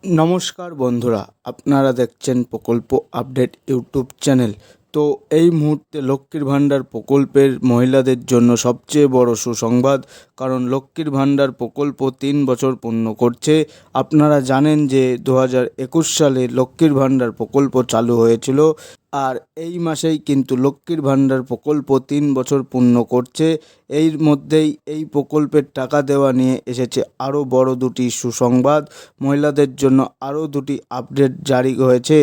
নমস্কার বন্ধুরা, আপনারা দেখছেন প্রকল্প আপডেট ইউটিউব চ্যানেল। তো এই মুহূর্তে লক্ষ্মীর ভাণ্ডার প্রকল্পের মহিলাদের জন্য সবচেয়ে বড় সুসংবাদ, কারণ লক্ষ্মীর ভাণ্ডার প্রকল্প 3 বছর পূর্ণ করছে। আপনারা জানেন যে 2021 সালে লক্ষ্মীর ভাণ্ডার প্রকল্প চালু হয়েছিল, আর এই মাসেই কিন্তু লক্ষ্মীর ভাণ্ডার প্রকল্প 3 বছর পূর্ণ করছে। এর মধ্যেই এই প্রকল্পের টাকা দেওয়া নিয়ে এসেছে আরও বড় দুটি সুসংবাদ। মহিলাদের জন্য আরও দুটি আপডেট জারি হয়েছে।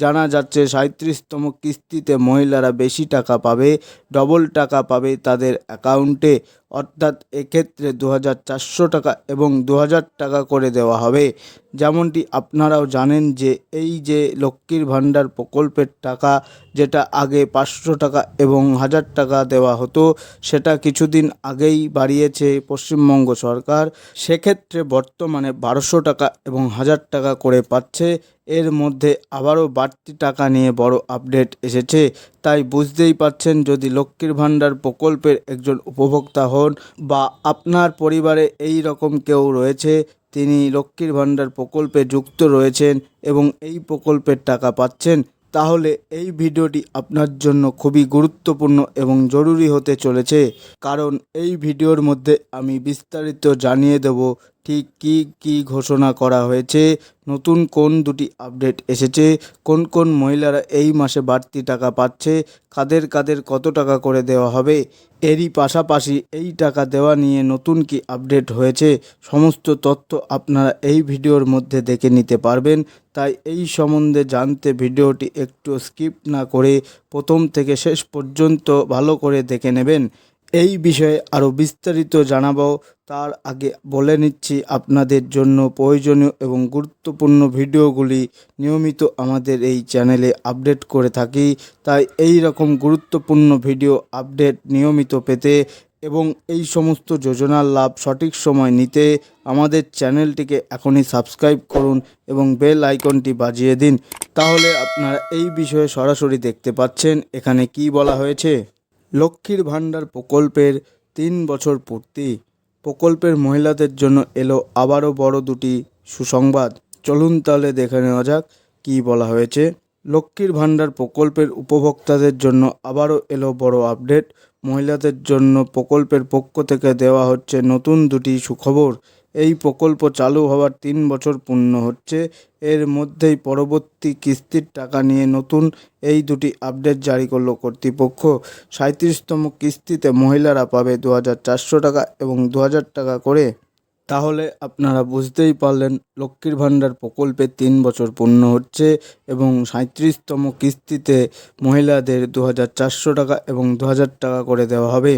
জানা যাচ্ছে 37তম কিস্তিতে মহিলারা বেশি টাকা পাবে, ডবল টাকা পাবে তাদের অ্যাকাউন্টে। অর্থাৎ এক্ষেত্রে 2400 টাকা এবং 2000 টাকা করে দেওয়া হবে। যেমনটি আপনারাও জানেন যে এই যে লক্ষ্মীর ভাণ্ডার প্রকল্পের টাকা, যেটা আগে 500 টাকা এবং 1000 টাকা দেওয়া হতো, সেটা কিছুদিন আগেই বাড়িয়েছে পশ্চিমবঙ্গ সরকার। সেক্ষেত্রে বর্তমানে 1200 টাকা এবং 1000 টাকা করে পাচ্ছে। এর মধ্যে আবারও বাড়তি টাকা নিয়ে বড় আপডেট এসেছে। তাই বুঝতেই পারছেন, যদি লক্ষ্মীর ভাণ্ডার প্রকল্পের একজন উপভোক্তা হন বা আপনার পরিবারে এই রকম কেউ রয়েছে, তিনি লক্ষ্মীর ভাণ্ডার প্রকল্পে যুক্ত রয়েছেন এবং এই প্রকল্পের টাকা পাচ্ছেন, তাহলে এই ভিডিওটি আপনার জন্য খুবই গুরুত্বপূর্ণ এবং জরুরি হতে চলেছে। কারণ এই ভিডিওর মধ্যে আমি বিস্তারিত জানিয়ে দেব ঠিক কী ঘোষণা করা হয়েছে, নতুন কোন দুটি আপডেট এসেছে, কোন কোন মহিলারা এই মাসে বাড়তি টাকা পাচ্ছে, কাদের কাদের কত টাকা করে দেওয়া হবে, এরই পাশাপাশি এই টাকা দেওয়া নিয়ে নতুন কি আপডেট হয়েছে, সমস্ত তথ্য আপনারা এই ভিডিওর মধ্যে দেখে নিতে পারবেন। তাই এই সম্বন্ধে জানতে ভিডিওটি একটু স্কিপ না করে প্রথম থেকে শেষ পর্যন্ত ভালো করে দেখে নেবেন। এই বিষয়ে আরও বিস্তারিত জানাবো, তার আগে বলে নিচ্ছি, আপনাদের জন্য প্রয়োজনীয় এবং গুরুত্বপূর্ণ ভিডিওগুলি নিয়মিত আমাদের এই চ্যানেলে আপডেট করে থাকি। তাই এই রকম গুরুত্বপূর্ণ ভিডিও আপডেট নিয়মিত পেতে এবং এই সমস্ত যোজনার লাভ সঠিক সময় নিতে আমাদের চ্যানেলটিকে এখনই সাবস্ক্রাইব করুন এবং বেল আইকনটি বাজিয়ে দিন। তাহলে আপনারা এই বিষয়ে সরাসরি দেখতে পাচ্ছেন এখানে কি বলা হয়েছে। লক্ষ্মীর ভাণ্ডার প্রকল্পের 3 বছর পূর্তি, প্রকল্পের মহিলাদের জন্য এলো আবারও বড় দুটি সুসংবাদ। চলুন তাহলে দেখে নেওয়া যাক কী বলা হয়েছে। লক্ষ্মীর ভাণ্ডার প্রকল্পের উপভোক্তাদের জন্য আবারও এলো বড় আপডেট। মহিলাদের জন্য প্রকল্পের পক্ষ থেকে দেওয়া হচ্ছে নতুন দুটি সুখবর। এই প্রকল্প চালু হওয়ার 3 বছর পূর্ণ হচ্ছে। এর মধ্যেই পরবর্তী কিস্তির টাকা নিয়ে নতুন এই দুটি আপডেট জারি করল কর্তৃপক্ষ। 37তম কিস্তিতে মহিলারা পাবে 2400 টাকা এবং 2000 টাকা করে। তাহলে আপনারা বুঝতেই পারলেন, লক্ষ্মীর ভাণ্ডার প্রকল্পে 3 বছর পূর্ণ হচ্ছে এবং 37তম কিস্তিতে মহিলাদের 2400 টাকা এবং 2000 টাকা করে দেওয়া হবে।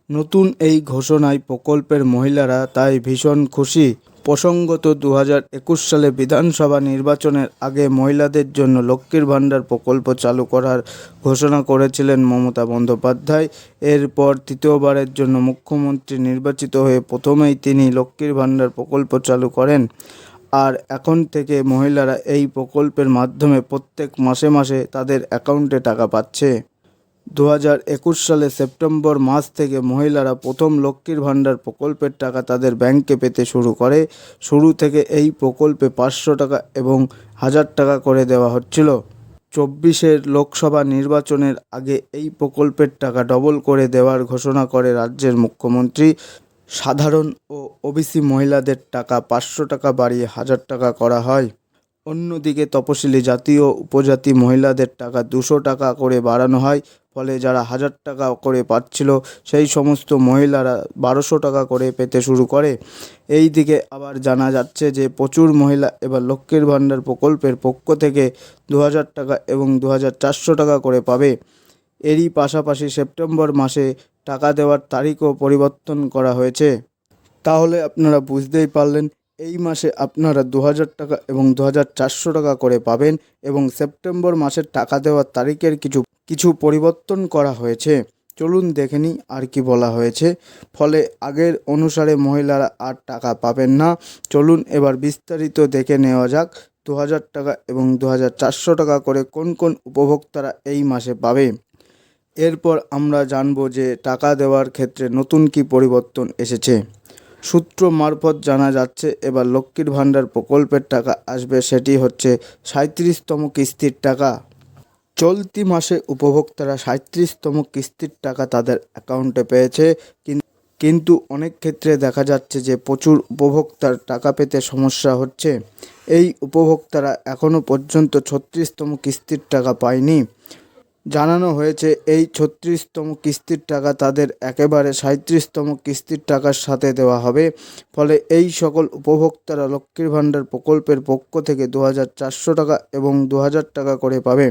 নতুন এই ঘোষণায় প্রকল্পের মহিলারা তাই ভীষণ খুশি। প্রসঙ্গত 2021 সালে বিধানসভা নির্বাচনের আগে মহিলাদের জন্য লক্ষ্মীর ভাণ্ডার প্রকল্প চালু করার ঘোষণা করেছিলেন মমতা বন্দ্যোপাধ্যায়। এরপর তৃতীয়বারের জন্য মুখ্যমন্ত্রী নির্বাচিত হয়ে প্রথমেই তিনি লক্ষ্মীর ভাণ্ডার প্রকল্প চালু করেন। আর এখন থেকে মহিলারা এই প্রকল্পের মাধ্যমে প্রত্যেক মাসে মাসে তাদের অ্যাকাউন্টে টাকা পাচ্ছে। 2021 সালে সেপ্টেম্বর মাস থেকে মহিলারা প্রথম লক্ষ্মীর ভাণ্ডার প্রকল্পের টাকা তাদের ব্যাংকে পেতে শুরু করে। শুরু থেকে এই প্রকল্পে 500 টাকা এবং 1000 টাকা করে দেওয়া হচ্ছিল। 24-এর লোকসভা নির্বাচনের আগে এই প্রকল্পের টাকা ডবল করে দেওয়ার ঘোষণা করে রাজ্যের মুখ্যমন্ত্রী। সাধারণ ও ওবিসি মহিলাদের টাকা 500 টাকা বাড়িয়ে 1000 টাকা করা হয়। অন্যদিকে তপশিলি জাতি ও উপজাতি মহিলাদের টাকা 200 টাকা করে বাড়ানো হয়। ফলে যারা 1000 টাকা করে পাচ্ছিল, সেই সমস্ত মহিলারা 1200 টাকা করে পেতে শুরু করে। এই দিকে আবার জানা যাচ্ছে যে প্রচুর মহিলা এবার লক্ষ্মীর ভাণ্ডার প্রকল্পের পক্ষ থেকে 2000 টাকা এবং 2400 টাকা করে পাবে। এরই পাশাপাশি সেপ্টেম্বর মাসে টাকা দেওয়ার তারিখও পরিবর্তন করা হয়েছে। তাহলে আপনারা বুঝতেই পারলেন, এই মাসে আপনারা 2000 টাকা এবং 2400 টাকা করে পাবেন এবং সেপ্টেম্বর মাসের টাকা দেওয়ার তারিখের কিছু পরিবর্তন করা হয়েছে। চলুন দেখে নিই আর কি বলা হয়েছে। ফলে আগের অনুসারে মহিলারা আর টাকা পাবেন না। চলুন এবার বিস্তারিত দেখে নেওয়া যাক 2000 টাকা এবং 2400 টাকা করে কোন কোন উপভোক্তারা এই মাসে পাবে। এরপর আমরা জানব যে টাকা দেওয়ার ক্ষেত্রে নতুন কি পরিবর্তন এসেছে। সূত্র মারফত জানা যাচ্ছে এবার লক্ষ্মীর ভাণ্ডার প্রকল্পের টাকা আসবে, সেটি হচ্ছে 37তম কিস্তির টাকা। চলতি মাসে উপভোক্তারা 37তম কিস্তির টাকা তাদের অ্যাকাউন্টে পেয়েছে, কিন্তু অনেক ক্ষেত্রে দেখা যাচ্ছে যে প্রচুর উপভোক্তার টাকা পেতে সমস্যা হচ্ছে। এই উপভোক্তারা এখনও পর্যন্ত 36তম কিস্তির টাকা পায়নি। জানানো হয়েছে এই 36তম কিস্তির টাকা তাদের একেবারে 37তম কিস্তির টাকার সাথে দেওয়া হবে। ফলে এই সকল উপভোক্তারা লক্ষ্মীর ভাণ্ডার প্রকল্পের পক্ষ থেকে 2400 টাকা এবং 2000 টাকা করে পাবে।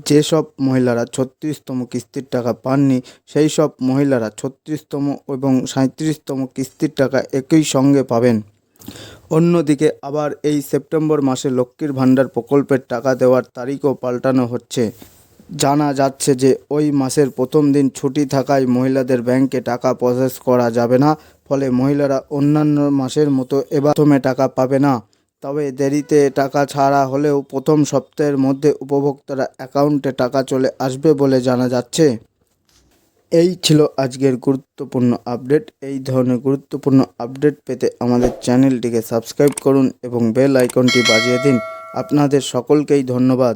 যেসব মহিলারা 36তম কিস্তির টাকা পাননি, সেই সব মহিলারা 36তম এবং 37তম কিস্তির টাকা একই সঙ্গে পাবেন। অন্যদিকে আবার এই সেপ্টেম্বর মাসে লক্ষ্মীর ভাণ্ডার প্রকল্পের টাকা দেওয়ার তারিখও পাল্টানো হচ্ছে। জানা যাচ্ছে যে ওই মাসের প্রথম দিন ছুটি থাকায় মহিলাদের ব্যাংকে টাকা প্রসেস করা যাবে না। ফলে মহিলারা অন্যান্য মাসের মতো এবার প্রথমে টাকা পাবে না। তবে দেরিতে টাকা ছাড়া হলেও প্রথম সপ্তাহের মধ্যে উপভোক্তারা অ্যাকাউন্টে টাকা চলে আসবে বলে জানা যাচ্ছে। এই ছিল আজকের গুরুত্বপূর্ণ আপডেট। এই ধরনের গুরুত্বপূর্ণ আপডেট পেতে আমাদের চ্যানেলটিকে সাবস্ক্রাইব করুন এবং বেল আইকনটি বাজিয়ে দিন। আপনাদের সকলকেই ধন্যবাদ।